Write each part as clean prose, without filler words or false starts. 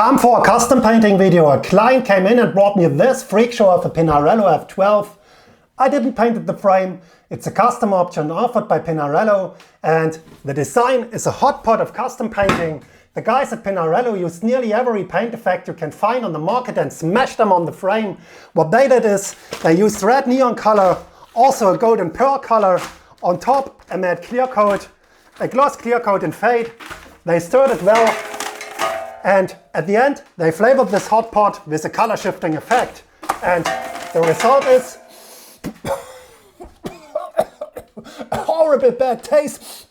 Time for a custom painting video. A client came in and brought me this freak show of a Pinarello F12. I didn't paint the frame. It's a custom option offered by Pinarello, and the design is a hot pot of custom painting. The guys at Pinarello use nearly every paint effect you can find on the market and smash them on the frame. What they did is they used red neon color, also a golden pearl color, on top a matte clear coat, a gloss clear coat in fade. They stirred it well, and at the end they flavored this hot pot with a color shifting effect. And the result is a horrible bad taste.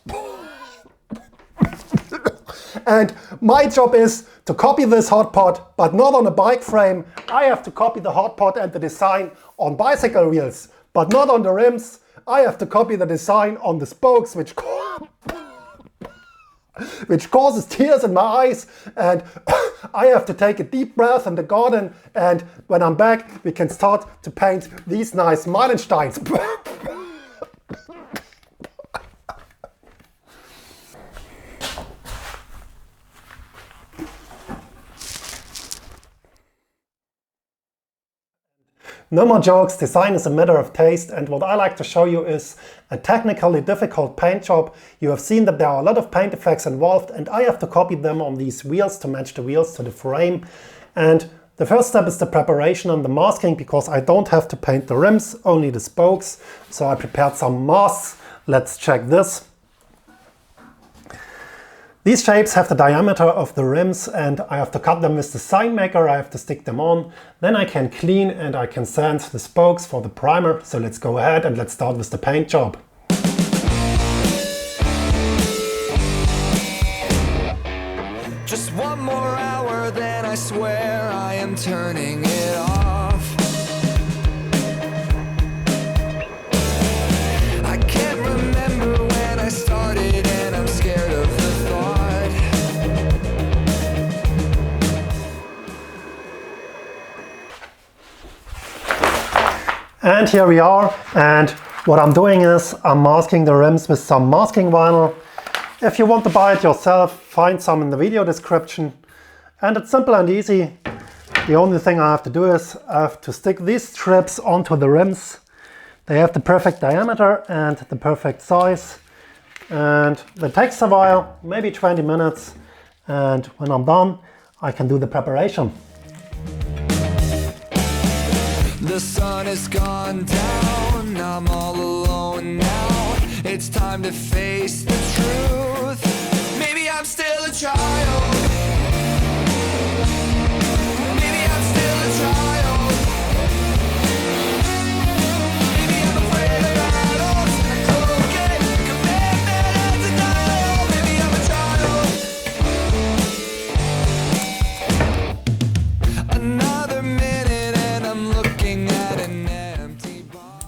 And my job is to copy this hot pot, but not on a bike frame. I have to copy the hot pot and the design on bicycle wheels, but not on the rims. I have to copy the design on the spokes, which causes tears in my eyes, and I have to take a deep breath in the garden, and when I'm back we can start to paint these nice Meilensteins. No more jokes, design is a matter of taste, and what I like to show you is a technically difficult paint job. You have seen that there are a lot of paint effects involved, and I have to copy them on these wheels to match the wheels to the frame. And the first step is the preparation and the masking, because I don't have to paint the rims, only the spokes. So I prepared some masks. Let's check this. These shapes have the diameter of the rims, and I have to cut them with the sign maker. I have to stick them on. Then I can clean and I can sand the spokes for the primer. So let's go ahead and let's start with the paint job. Just one more hour, then I swear I am turning it off. I can't remember when I started, and I'm scared of the thought. And here we are, and what I'm doing is I'm masking the rims with some masking vinyl. If you want to buy it yourself, find some in the video description. And it's simple and easy. The only thing I have to do is I have to stick these strips onto the rims. They have the perfect diameter and the perfect size. And it takes a while, maybe 20 minutes. And when I'm done, I can do the preparation. The sun has gone down, I'm all alone now. It's time to face the truth. Maybe I'm still a child. Maybe I'm still a child. Maybe I'm afraid of adults, and I don't get commitment and denial. Maybe I'm a child. Another minute and I'm looking at an empty box.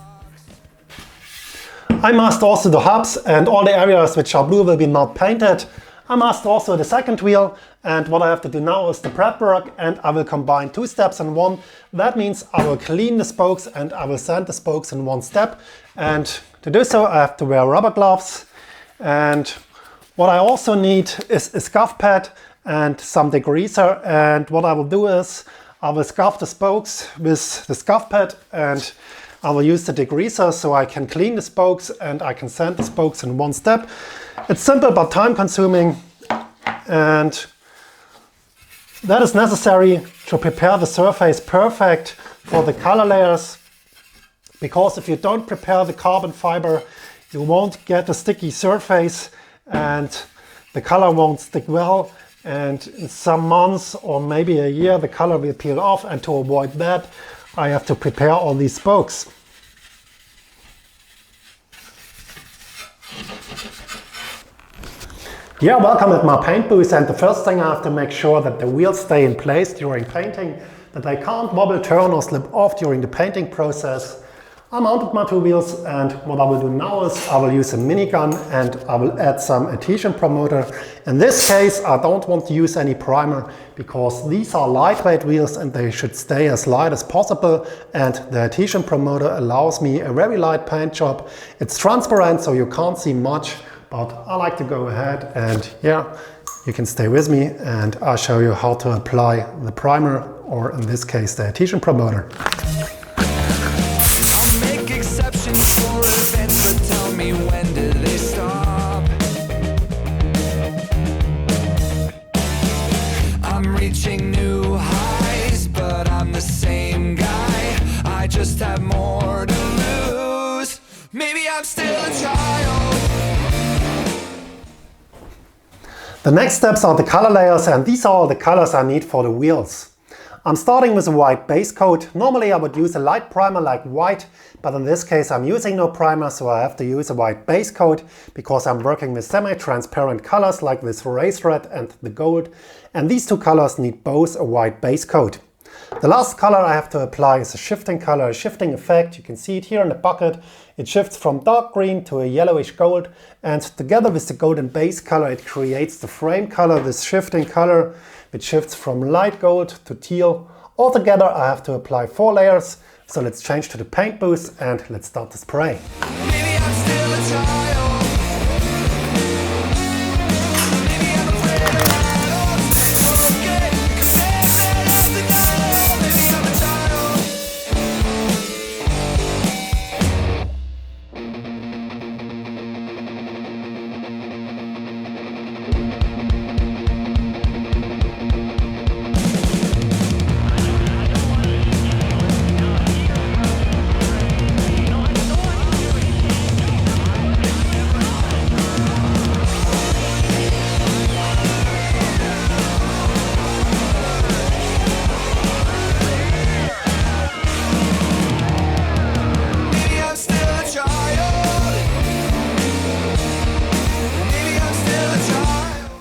I masked also the hubs, and all the areas which are blue will be not painted. I masked also the second wheel, and what I have to do now is the prep work, and I will combine two steps in one. That means I will clean the spokes and I will sand the spokes in one step. And to do so I have to wear rubber gloves. And what I also need is a scuff pad and some degreaser. And what I will do is I will scuff the spokes with the scuff pad, and I will use the degreaser so I can clean the spokes and I can sand the spokes in one step. It's simple but time consuming, and that is necessary to prepare the surface perfect for the color layers, because if you don't prepare the carbon fiber you won't get a sticky surface and the color won't stick well, and in some months or maybe a year the color will peel off, and to avoid that I have to prepare all these spokes. Yeah, welcome at my paint booth, and the first thing I have to make sure that the wheels stay in place during painting, that they can't wobble, turn or slip off during the painting process. I mounted my two wheels, and what I will do now is I will use a minigun and I will add some adhesion promoter. In this case I don't want to use any primer, because these are lightweight wheels and they should stay as light as possible, and the adhesion promoter allows me a very light paint job. It's transparent so you can't see much, but I like to go ahead and you can stay with me and I'll show you how to apply the primer, or in this case the adhesion promoter. I'll make exceptions for events, but tell me, when do they stop? I'm reaching new highs, but I'm the same guy. I just have more to lose. Maybe I'm still a child. The next steps are the color layers, and these are all the colors I need for the wheels. I'm starting with a white base coat. Normally I would use a light primer like white, but in this case I'm using no primer, so I have to use a white base coat because I'm working with semi-transparent colors like this race red and the gold, and these two colors need both a white base coat. The last color I have to apply is a shifting color, a shifting effect. You can see it here in the bucket. It shifts from dark green to a yellowish gold, and together with the golden base color it creates the frame color, this shifting color, which shifts from light gold to teal. Altogether I have to apply 4 layers. So let's change to the paint booth and let's start the spray. Maybe I'm still a child. Maybe I'm afraid of that. Okay, because that's the color. Maybe I'm a child.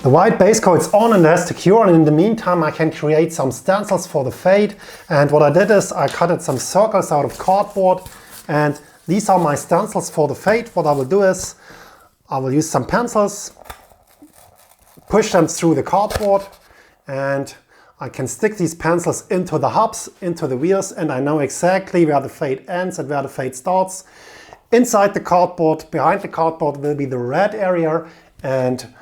The white base coat's on and has to cure, and in the meantime I can create some stencils for the fade. And what I did is I cutted some circles out of cardboard, and these are my stencils for the fade. What I will do is I will use some pencils, push them through the cardboard, and I can stick these pencils into the hubs, into the wheels, and I know exactly where the fade ends and where the fade starts. Inside the cardboard, behind the cardboard will be the red area, and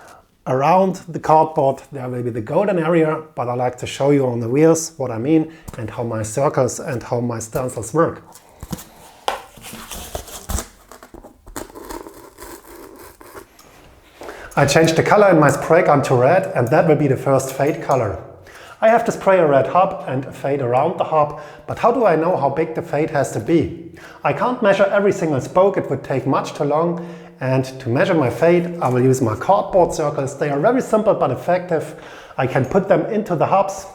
around the cardboard there will be the golden area, but I like to show you on the wheels what I mean and how my circles and how my stencils work. I changed the color in my spray gun to red, and that will be the first fade color. I have to spray a red hub and a fade around the hub, but how do I know how big the fade has to be? I can't measure every single spoke, it would take much too long, and to measure my fade I will use my cardboard circles. They are very simple but effective. I can put them into the hubs,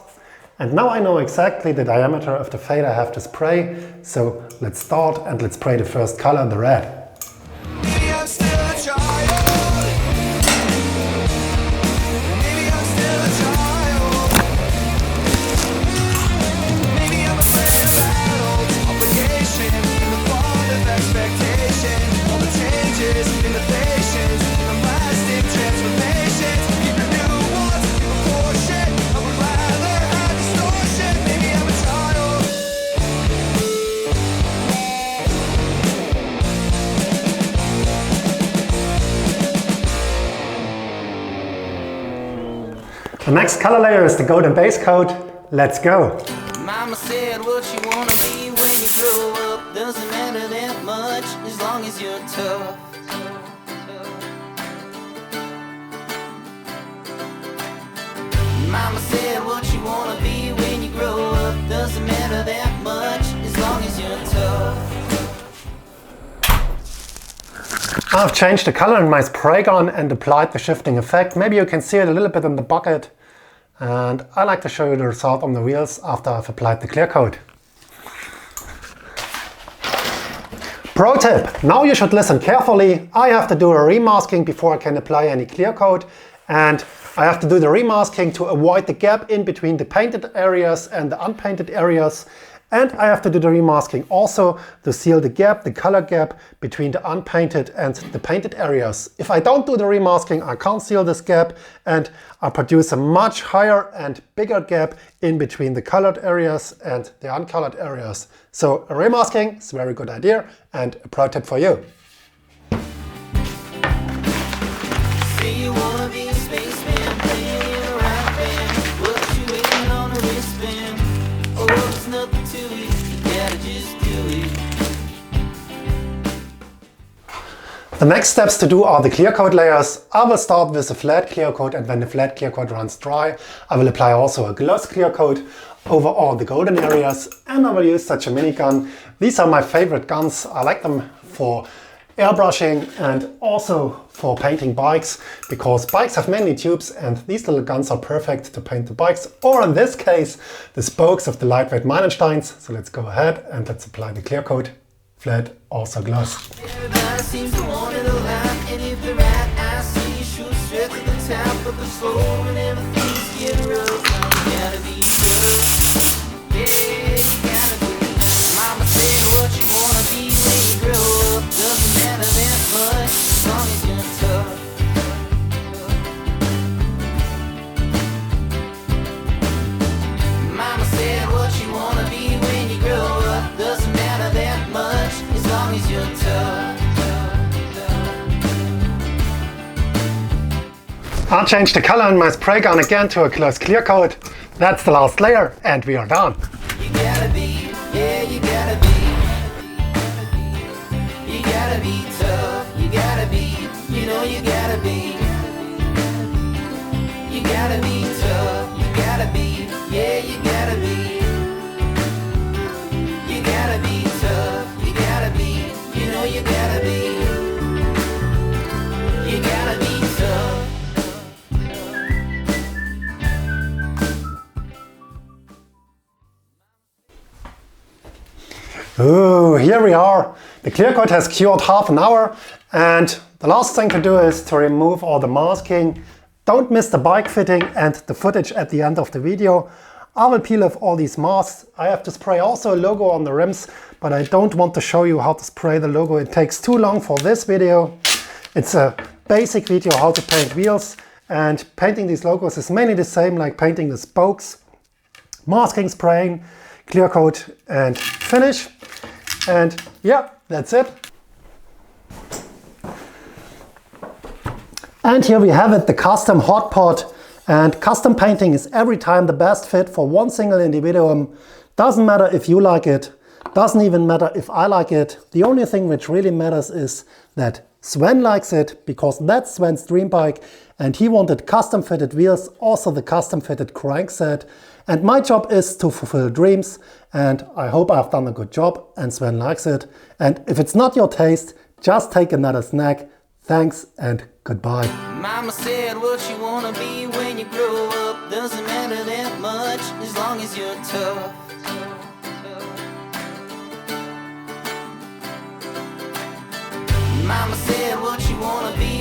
and now I know exactly the diameter of the fade I have to spray. So let's start and let's spray the first color, the red. Maybe I'm still a child. Maybe I'm still a child. Maybe I'm afraid of adult obligation, in the bond of expectation, all the changes in the patience, the lasting transformations. Keep your new ones, keep a portion. I would rather have distortion. Maybe I'm a child. The next color layer is the golden base coat. Let's go! Mama said what you wanna be when you grow up doesn't matter that much as long as you're tough. Mama said what you wanna be when you grow up doesn't matter that much as long as you're tough. I've changed the color in my spray gun and applied the shifting effect. Maybe you can see it a little bit in the bucket. And I like to show you the result on the wheels after I've applied the clear coat. Pro tip, now you should listen carefully. I have to do a remasking before I can apply any clear coat. And I have to do the remasking to avoid the gap in between the painted areas and the unpainted areas. And I have to do the remasking also to seal the gap, the color gap between the unpainted and the painted areas. If I don't do the remasking, I can't seal this gap, and I produce a much higher and bigger gap in between the colored areas and the uncolored areas. So a remasking is a very good idea and a pro tip for you. Say you wanna be a spaceman playing The next steps to do are the clear coat layers. I will start with a flat clear coat, and when the flat clear coat runs dry, I will apply also a gloss clear coat over all the golden areas, and I will use such a mini gun. These are my favorite guns. I like them for airbrushing and also for painting bikes, because bikes have many tubes and these little guns are perfect to paint the bikes, or in this case the spokes of the lightweight Meilensteins. So let's go ahead and let's apply the clear coat, flat, also gloss. Everybody seems to want it a lot, and if the right eye see you shoot straight to the top of the slope and everything's getting rough. You gotta be tough, yeah, you gotta be. Mama said what you wanna be when you grow up doesn't matter that much as long as you're tough. Mama said what you wanna be when you grow up doesn't matter that much as long as you're tough. I'll change the color in my spray gun again to a gloss clear coat. That's the last layer and we are done. You gotta be, yeah, you gotta be. You gotta be tough, you gotta be, you know you gotta be. You gotta be tough, you gotta be, yeah, you gotta be. You gotta be tough, you gotta be, you know you gotta be. You gotta be tough. Ooh, here we are. The clear coat has cured half an hour, and the last thing to do is to remove all the masking. Don't miss the bike fitting and the footage at the end of the video. I will peel off all these masks. I have to spray also a logo on the rims, but I don't want to show you how to spray the logo. It takes too long for this video. It's a basic video how to paint wheels, and painting these logos is mainly the same like painting the spokes. Masking, spraying, clear coat and finish. And yeah, that's it. And here we have it, the custom hot pot. And custom painting is every time the best fit for one single individuum. Doesn't matter if you like it, doesn't even matter if I like it. The only thing which really matters is that Sven likes it, because that's Sven's dream bike and he wanted custom fitted wheels, also the custom fitted crankset. And my job is to fulfill dreams, and I hope I've done a good job and Sven likes it. And if it's not your taste, just take another snack. Thanks and goodbye. Mama said what you wanna be when you grow up doesn't matter that much as long as you're tough. Mama said what you wanna be